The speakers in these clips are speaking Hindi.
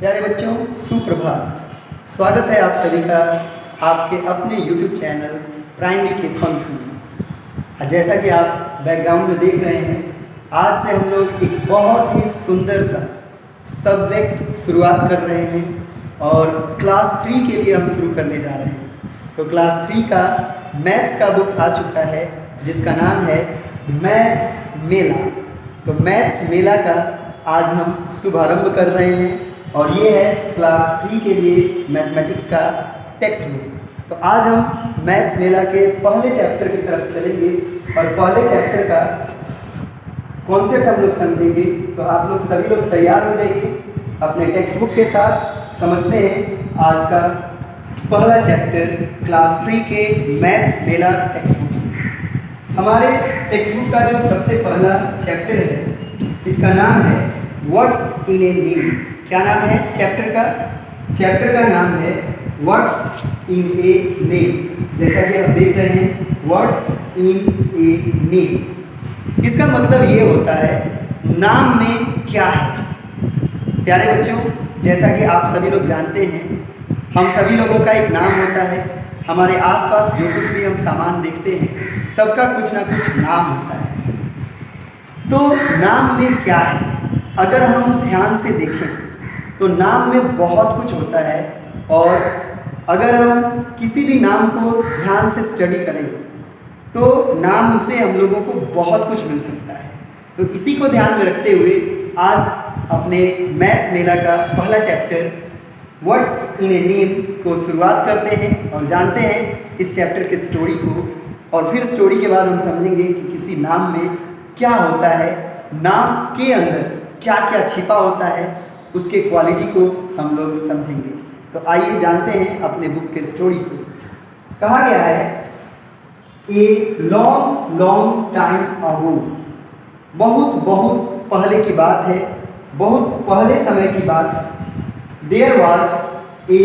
प्यारे बच्चों, सुप्रभात। स्वागत है आप सभी का आपके अपने YouTube चैनल प्राइमरी के पंख में। जैसा कि आप बैकग्राउंड में देख रहे हैं, आज से हम लोग एक बहुत ही सुंदर सा सब्जेक्ट शुरुआत कर रहे हैं और क्लास 3 के लिए हम शुरू करने जा रहे हैं। तो क्लास 3 का मैथ्स का बुक आ चुका है जिसका नाम है मैथ्स मेला। तो मैथ्स मेला का आज हम शुभारंभ कर रहे हैं और ये है क्लास 3 के लिए मैथमेटिक्स का टेक्स्ट बुक। तो आज हम मैथ्स मेला के पहले चैप्टर की तरफ चलेंगे और पहले चैप्टर का कॉन्सेप्ट हम लोग समझेंगे। तो आप लोग सभी लोग तैयार हो जाइए अपने टेक्स्ट बुक के साथ। समझते हैं आज का पहला चैप्टर क्लास 3 के मैथ्स मेला टेक्स्ट बुक से। हमारे टेक्स्ट बुक का जो सबसे पहला चैप्टर है इसका नाम है व्हाट्स इन ए नेम। क्या नाम है चैप्टर का? चैप्टर का नाम है व्हाट्स इन ए नेम। जैसा कि आप देख रहे हैं, व्हाट्स इन ए नेम, इसका मतलब ये होता है नाम में क्या है। प्यारे बच्चों, जैसा कि आप सभी लोग जानते हैं, हम सभी लोगों का एक नाम होता है। हमारे आसपास जो कुछ भी हम सामान देखते हैं सबका कुछ ना कुछ नाम होता है। तो नाम में क्या है, अगर हम ध्यान से देखें तो नाम में बहुत कुछ होता है और अगर हम किसी भी नाम को ध्यान से स्टडी करें तो नाम से हम लोगों को बहुत कुछ मिल सकता है। तो इसी को ध्यान में रखते हुए आज अपने मैथ्स मेला का पहला chapter what's in a name को शुरुआत करते हैं और जानते हैं इस चैप्टर के स्टोरी को। और फिर स्टोरी के बाद हम समझेंगे कि किसी नाम में क्या होता है, नाम के अंदर क्या क्या छिपा होता है, उसके क्वालिटी को हम लोग समझेंगे। तो आइए जानते हैं अपने बुक के स्टोरी को। कहा गया है a long long time ago, बहुत बहुत पहले की बात है, बहुत पहले समय की बात है। There was a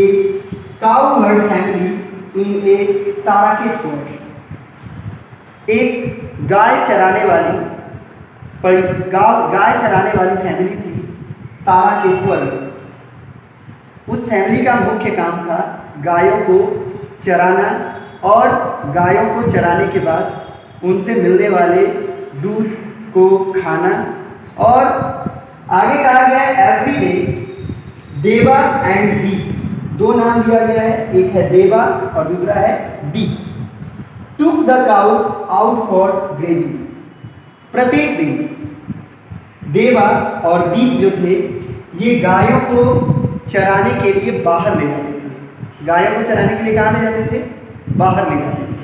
cow herd family in a Tarakeshwar. एक गाय चराने वाली फैमिली थी ताराकेश्वर में। उस फैमिली का मुख्य काम था गायों को चराना और गायों को चराने के बाद उनसे मिलने वाले दूध को खाना। और आगे कहा गया है एवरी डे देवा एंड दी, दो नाम दिया गया है, एक है देवा और दूसरा है दी। Took the cows out for grazing. प्रत्येक दिन देवा और दीप जो थे ये गायों को चराने के लिए बाहर ले जाते थे। गायों को चराने के लिए कहाँ ले जाते थे? बाहर ले जाते थे।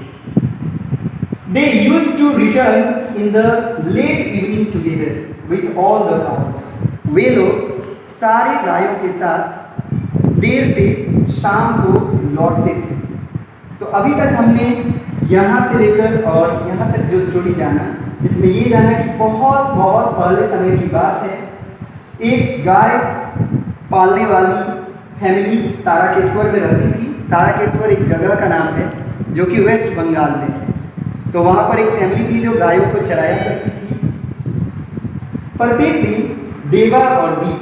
They used to return in the late evening together with all the cows. वे लोग सारे गायों के साथ देर से शाम को लौटते थे। तो अभी तक हमने यहाँ से लेकर और यहाँ तक जो स्टोरी जाना, इसमें ये जाना कि बहुत बहुत पहले समय की बात है। एक गाय पालने वाली फैमिली ताराकेश्वर में रहती थी। ताराकेश्वर एक जगह का नाम है जो कि वेस्ट बंगाल में है। तो वहाँ पर एक फैमिली थी जो गायों को चराया करती थी। प्रत्येक दिन देवा और दीप,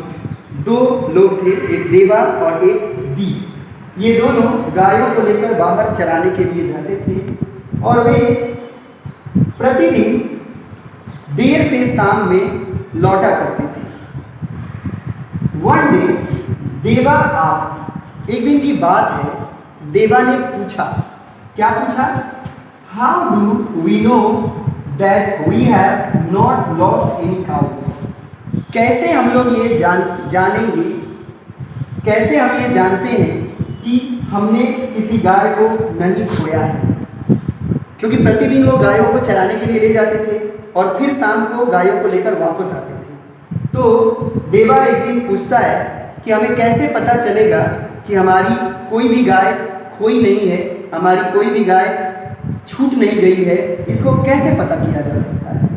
दो लोग थे, एक देवा और एक दीप। ये दोनों गायों को लेकर बाहर चराने के लिए जाते थे और वे प्रतिदिन देर से शाम में लौटा करते थे। वन डे देवा आस्क्ड, एक दिन की बात है, देवा ने पूछा। क्या पूछा? How do we know that we have not lost any cows. कैसे हम लोग ये जानेंगे, कैसे हम ये जानते हैं कि हमने किसी गाय को नहीं खोया है? क्योंकि प्रतिदिन वो गायों को चराने के लिए ले जाते थे और फिर शाम को गायों को लेकर वापस आते थे। तो देवा एक दिन पूछता है कि हमें कैसे पता चलेगा कि हमारी कोई भी गाय खोई नहीं है, हमारी कोई भी गाय छूट नहीं गई है, इसको कैसे पता किया जा सकता है?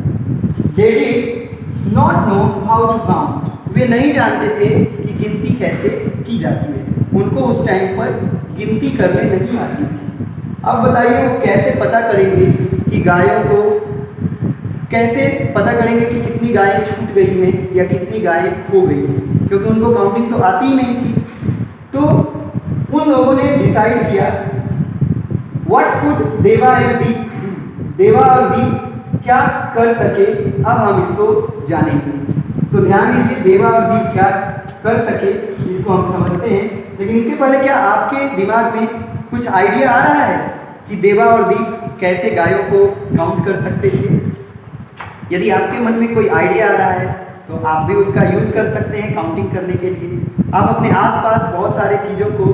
They did not know how to count। वे नहीं जानते थे कि गिनती कैसे की जाती है, उनको उस टाइम पर गिनती करने नहीं आती थी। अब बताइए वो कैसे पता करेंगे कि गायों को, कैसे पता करेंगे कि कितनी गायें छूट गई हैं या कितनी गायें खो गई हैं? क्योंकि उनको काउंटिंग तो आती ही नहीं थी। तो उन लोगों ने डिसाइड किया व्हाट कुड देवा एंड दीप डू, देवा और दीप क्या कर सके, अब हम इसको जानेंगे। तो ध्यान दीजिए, देवा और दीप क्या कर सके इसको हम समझते हैं, लेकिन इसके पहले क्या आपके दिमाग में कुछ आइडिया आ रहा है कि देवा और दीप कैसे गायों को काउंट कर सकते थे? यदि आपके मन में कोई आइडिया आ रहा है तो आप भी उसका यूज़ कर सकते हैं काउंटिंग करने के लिए। आप अपने आसपास बहुत सारे चीज़ों को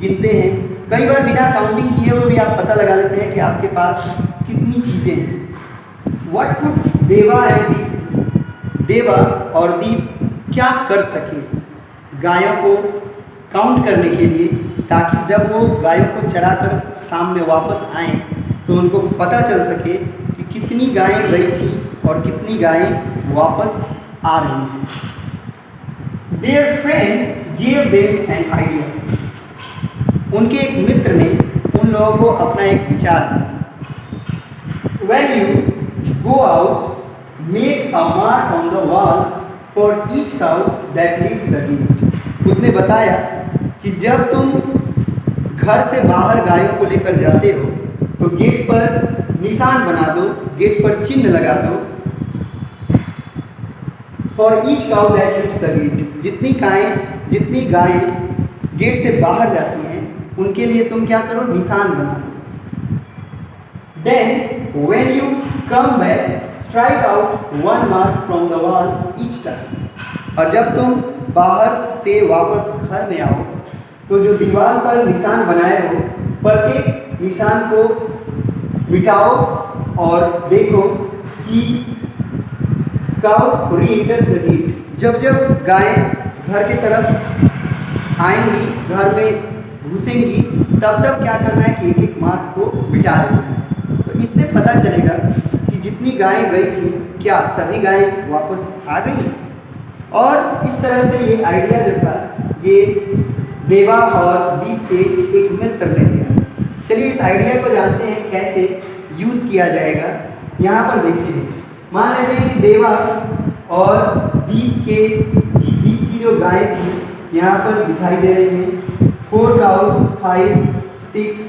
गिनते हैं, कई बार बिना काउंटिंग किए हुए भी आप पता लगा लेते हैं कि आपके पास कितनी चीज़ें हैं। व्हाट कुड देवा एंड दीप, देवा और दीप क्या कर सके गायों को काउंट करने के लिए, ताकि जब वो गायों को चरा कर शाम में वापस आएँ तो उनको पता चल सके कि कितनी गायें गई थी और कितनी गायें वापस आ रही हैं। Their friend gave them an idea. उनके एक मित्र ने उन लोगों को अपना एक विचार दिया। When you go out, make a mark on the wall for each cow that leaves the gate. उसने बताया कि जब तुम घर से बाहर गायों को लेकर जाते हो तो गेट पर निशान बना दो, गेट पर चिन्ह लगा दो। For each cow that leaves the gate, जितनी गायें गेट से बाहर जाती हैं उनके लिए तुम क्या करो, निशान बना दो। Then when you come back, strike out one mark from the wall each time. और जब तुम बाहर से वापस घर में आओ तो जो दीवार पर निशान बनाए हो प्रत्येक निशान को मिटाओ और देखो कि काउ री-एंटर्स द गेट। जब जब गायें घर की तरफ आएंगी, घर में घुसेंगी, तब तब क्या करना है कि एक एक मार्क को मिटा देना है। तो इससे पता चलेगा कि जितनी गायें गई थी क्या सभी गायें वापस आ गई। और इस तरह से ये आइडिया जो था ये देवा और दीप के एक मित्र ने दिया। चलिए इस आइडिया को जानते हैं कैसे यूज़ किया जाएगा। यहाँ पर देखते हैं, मान लेते हैं कि देवा और दीप की जो गाय थी यहाँ पर दिखाई दे रही हैं। 4 काउज, 5, 6,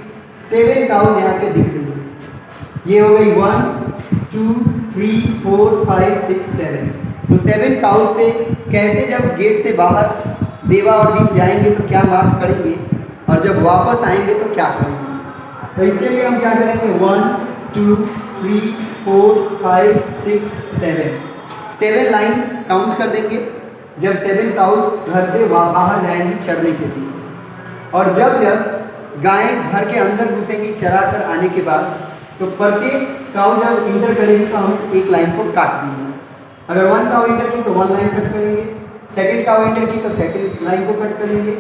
7 काउज यहाँ पे दिख रही है। ये हो गई 1, 2, 3, 4, 5, 6, 7। तो 7 काउज से कैसे जब गेट से बाहर देवा और दीप जाएंगे तो क्या मार्क करेंगे और जब वापस आएंगे तो क्या करेंगे। तो इसके लिए हम क्या करेंगे, 1, 2, 3, 4, 5, 6, 7 लाइन काउंट कर देंगे जब 7 काउज घर से बाहर जाएंगी चरने के लिए। और जब जब गायें घर के अंदर घुसेंगी चरा कर आने के बाद तो प्रत्येक काउ जब इंटर करेगी तो हम एक लाइन को काट देंगे। अगर 1 काउ इंटर की तो 1 लाइन कट करेंगे, सेकंड काउ इंटर की तो सेकंड लाइन को कट करेंगे,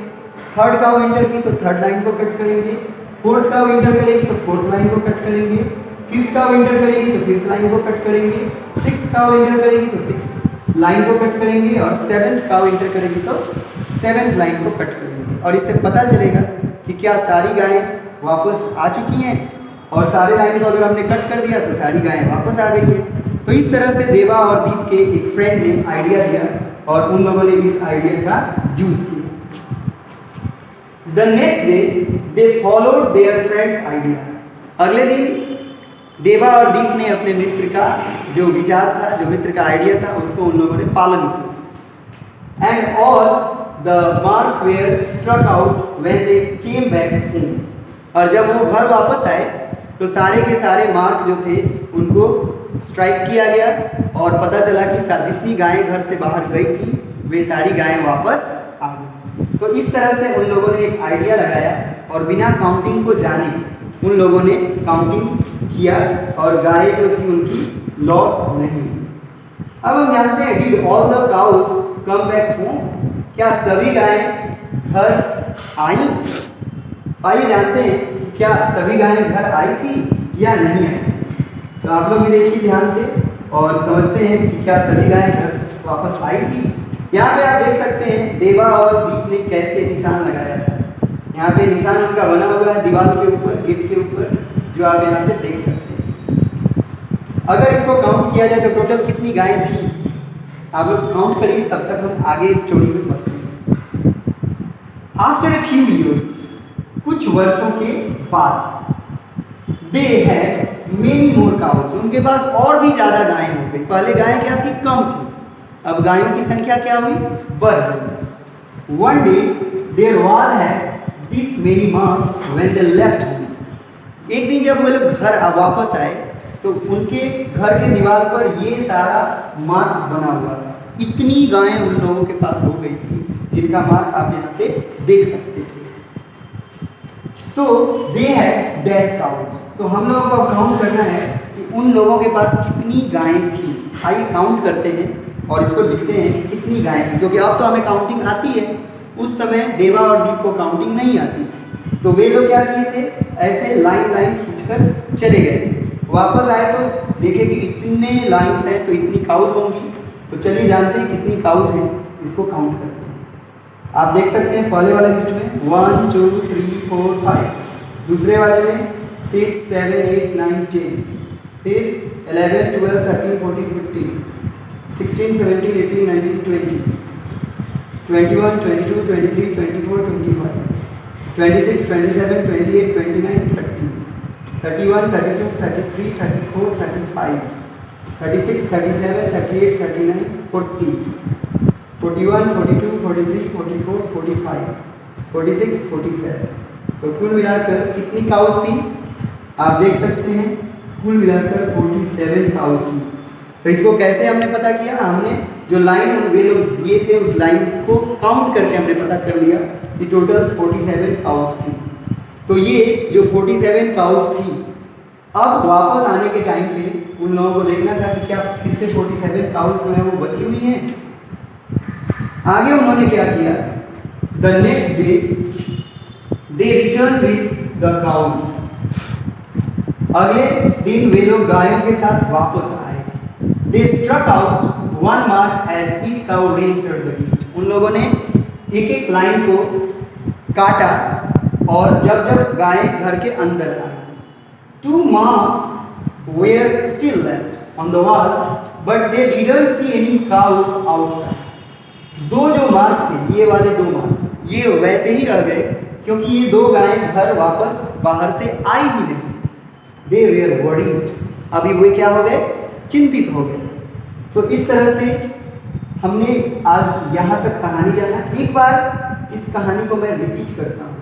थर्ड काउ इंटर की तो थर्ड लाइन को कट करेंगे, फोर्थ काउ इंटर करेगी तो फोर्थ लाइन को कट करेंगे, फिफ्थ काउ इंटर करेगी तो फिफ्थ लाइन को कट करेंगे, सिक्स्थ काउ इंटर करेगी तो सिक्स्थ लाइन को कट करेंगे और सेवन्थ काउ इंटर करेगी तो सेवन्थ लाइन को कट करेंगे। और इससे पता चलेगा कि क्या सारी गायें वापस आ चुकी हैं और सारे लाइन को अगर हमने कट कर दिया तो सारी गायें वापस आ गई हैं। तो इस तरह से देवा और दीप के एक फ्रेंड ने आइडिया दिया और उन लोगों ने इस आइडिया का यूज किया। The next day they followed their friends idea. अगले दिन देवा और दीप ने अपने मित्र का जो विचार था, जो मित्र का आइडिया था, उसको उन लोगों ने पालन किया। And all the marks were struck out when they came back home. और जब वो घर वापस आए तो सारे के सारे मार्क जो थे उनको स्ट्राइक किया गया और पता चला कि जितनी गायें घर से बाहर गई थी वे सारी गायें वापस आ गई। तो इस तरह से उन लोगों ने एक आइडिया लगाया और बिना काउंटिंग को जाने उन लोगों ने काउंटिंग किया और गायें जो थी उनकी लॉस नहीं। अब हम जानते हैं, did all the cause come back home? क्या सभी गायें घर आई? आइए जानते हैं कि क्या सभी गायें घर आई थी या नहीं आई। तो आप लोग भी देखिए ध्यान से और समझते हैं कि क्या सभी गायें घर वापस आई थी। यहाँ पे आप देख सकते हैं देवा और दीप ने कैसे निशान लगाया था। यहाँ पे निशान उनका बना हुआ है दीवार के ऊपर, गेट के ऊपर, जो आप यहाँ पे देख सकते हैं। अगर इसको काउंट किया जाए तो टोटल कितनी गायें थी आप लोग काउंट करिए, तब तक हम आगे स्टोरी में बढ़ते हैं। आफ्टर ए फ्यू ईयर्स, कुछ वर्षों के बाद, they had many more cows, उनके पास और भी ज़्यादा गायें हो गई। पहले गायें क्या थी? कम थी, अब गायों की संख्या क्या हुई? बढ़ गई। One day their wall had this many marks when they left home, एक दिन जब वो लोग घर वापस आए तो उनके घर के दीवार पर ये सारा मार्क्स बना हुआ था। इतनी गायें उन लोगों के पास हो गई थी जिनका मार्क आप यहाँ पे देख सकते थे। सो दे हैड डैश काउज, तो हम लोगों को काउंट करना है कि उन लोगों के पास कितनी गायें थी। आइए काउंट करते हैं और इसको लिखते हैं कितनी गायें थी, क्योंकि अब तो हमें काउंटिंग आती है, उस समय देवा और दीप को काउंटिंग नहीं आती थी। तो वे लोग क्या किए थे? ऐसे लाइन लाइन खींचकर चले गए थे। वापस आए तो देखे कि इतने लाइन्स हैं तो इतनी काउज होंगी। तो चलिए जानते हैं कितनी काउज हैं, इसको काउंट करते हैं। आप देख सकते हैं पहले वाले लिस्ट में 1 2 3 4 5, दूसरे वाले में 6 7 8 9 10, फिर 11 12 13 14 15 16 17 18 19 20 21 22 23 24 25 26 27 28 29 30 31 32 33 34 35 36 37 38 39 40 41 42 43 44 45 46 47। तो कुल मिलाकर कितनी काउज थी आप देख सकते हैं, कुल मिलाकर 47 काउज थी। तो इसको कैसे हमने पता किया? हमने जो लाइन वे लोग दिए थे उस लाइन को काउंट करके हमने पता कर लिया कि टोटल 47 काउज थी। तो ये जो 47 काउज थी, अब वापस आने के टाइम पे उन लोगों को देखना था कि क्या फिर से 47 काउज जो है वो बची हुई हैं। आगे उन्होंने क्या किया? The next day they return with the cows, अगले दिन वे लोग गायों के साथ वापस आए। They struck out one mark as each cow reentered the gate, उन लोगों ने एक एक लाइन को काटा और जब जब गायें घर के अंदर आई। 2 marks were still left on the wall, but they didn't see any cows outside. दो जो मार्क थे, ये वाले 2 मार्क, ये वैसे ही रह गए क्योंकि ये 2 गायें घर वापस बाहर से आई ही नहीं। They were worried, अभी वे क्या हो गए? चिंतित हो गए। तो इस तरह से हमने आज यहाँ तक कहानी जाना। एक बार इस कहानी को मैं रिपीट करता हूँ,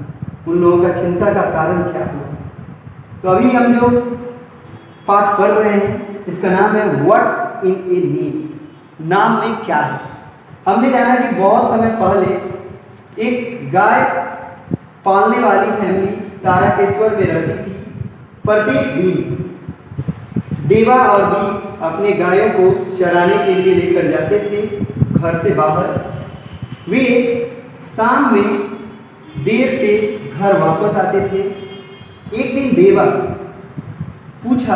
उन लोगों का चिंता का कारण क्या हुआ। तो अभी हम जो पाठ पढ़ रहे हैं इसका नाम है व्हाट्स इन ए नेम, नाम में क्या है। हमने जाना कि बहुत समय पहले एक गाय पालने वाली फैमिली तारकेश्वर में रहती थी। प्रत्येक दिन देवा और दीप अपने गायों को चराने के लिए लेकर जाते थे घर से बाहर। वे शाम में देर से घर वापस आते थे। एक दिन देवा पूछा,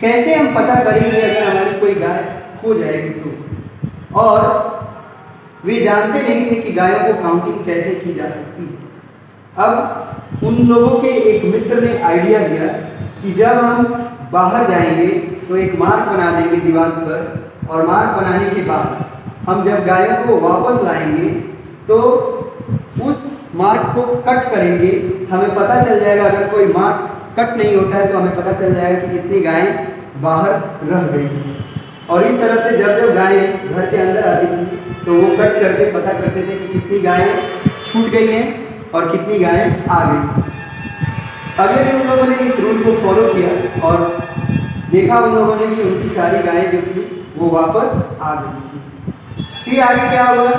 कैसे हम पता करेंगे अगर हमारी कोई गाय खो जाएगी तो? और वे जानते नहीं थे कि गायों को काउंटिंग कैसे की जा सकती है। अब उन लोगों के एक मित्र ने आइडिया दिया कि जब हम बाहर जाएंगे तो एक मार्क बना देंगे दीवार पर, और मार्क बनाने के बाद हम जब गायों को वापस लाएंगे तो उस मार्क को कट करेंगे। हमें पता चल जाएगा, अगर कोई मार्क कट नहीं होता है तो हमें पता चल जाएगा कि कितनी गायें बाहर रह गई। और इस तरह से जब जब गायें घर के अंदर आती थी तो वो कट करके पता करते थे कि कितनी गायें छूट गई हैं और कितनी गायें आ गई। अगले दिन उन लोगों ने इस रूल को फॉलो किया और देखा उन लोगों ने कि उनकी सारी गायें जो थी वो वापस आ गई थी। फिर आगे क्या हुआ?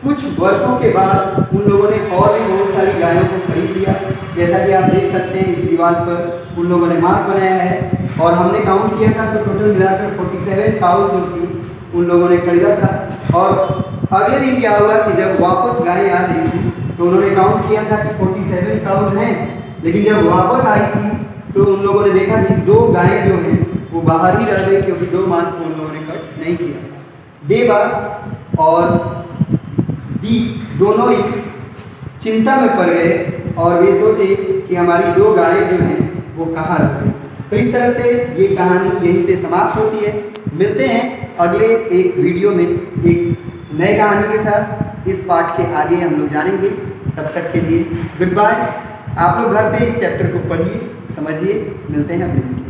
कुछ वर्षों के बाद उन लोगों ने और भी बहुत सारी गायों को खरीद लिया। जैसा कि आप देख सकते हैं इस दीवार पर उन लोगों ने मार्क बनाया है और हमने काउंट किया था तो टोटल मिलाकर 47 काउज जो थी उन लोगों ने खरीदा था। और अगले दिन क्या हुआ कि जब वापस गायें आ रही थी तो उन्होंने काउंट किया था कि 47 काउज हैं, लेकिन जब वापस आई थी तो उन लोगों ने देखा कि 2 गायें जो हैं वो बाहर ही रह गई क्योंकि 2 मार्क को उन लोगों ने कट नहीं किया था। देवा और दीप दोनों ही चिंता में पड़ गए और वे सोचे कि हमारी 2 गायें जो हैं वो कहाँ रह गई। तो इस तरह से ये कहानी यहीं पे समाप्त होती है। मिलते हैं अगले एक वीडियो में एक नए कहानी के साथ। इस पाठ के आगे हम लोग जानेंगे। तब तक के लिए गुड बाय। आप लोग घर पे इस चैप्टर को पढ़िए, समझिए। मिलते हैं अगले वीडियो।